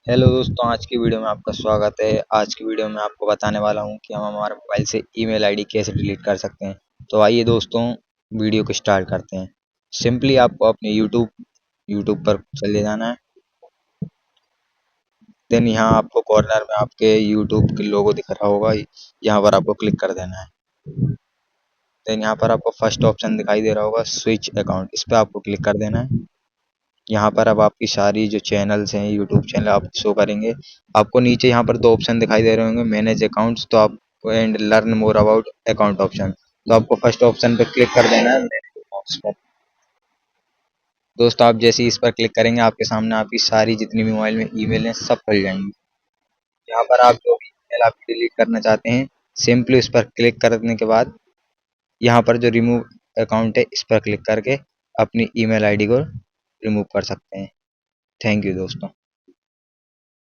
Hello दोस्तों, आज की वीडियो में आपका स्वागत है। आज की वीडियो में आपको बताने वाला हूं कि हम हमारे मोबाइल से ईमेल आईडी कैसे डिलीट कर सकते हैं। तो आइए दोस्तों, वीडियो को स्टार्ट करते हैं। सिंपली आपको अपने यूट्यूब पर चले जाना है। देन यहाँ आपको कॉर्नर में आपके यूट्यूब के लोगो दिख रहा होगा, यहाँ पर आपको क्लिक कर देना है। देन यहाँ पर आपको फर्स्ट ऑप्शन दिखाई दे रहा होगा, स्विच अकाउंट, इस पर आपको क्लिक कर देना है। यहाँ पर अब आपकी सारी जो चैनल्स हैं, यूट्यूब चैनल आप शो करेंगे। आपको नीचे यहाँ पर दो ऑप्शन दिखाई दे रहे होंगे, मैनेज अकाउंट्स तो आपको and learn more about account option, तो आपको फर्स्ट ऑप्शन पर क्लिक कर देना है, मैनेज अकाउंट्स पर। दोस्तों, आप जैसे ही इस पर क्लिक करेंगे आपके सामने आपकी सारी जितनी भी मोबाइल में ईमेल हैं सब खुल जाएंगी। यहाँ पर आप जो भी ईमेल आप डिलीट करना चाहते हैं, सिंपली इस पर क्लिक करने के बाद यहाँ पर जो रिमूव अकाउंट है इस पर क्लिक करके अपनी ईमेल आईडी को रिमूव कर सकते हैं। थैंक यू दोस्तों।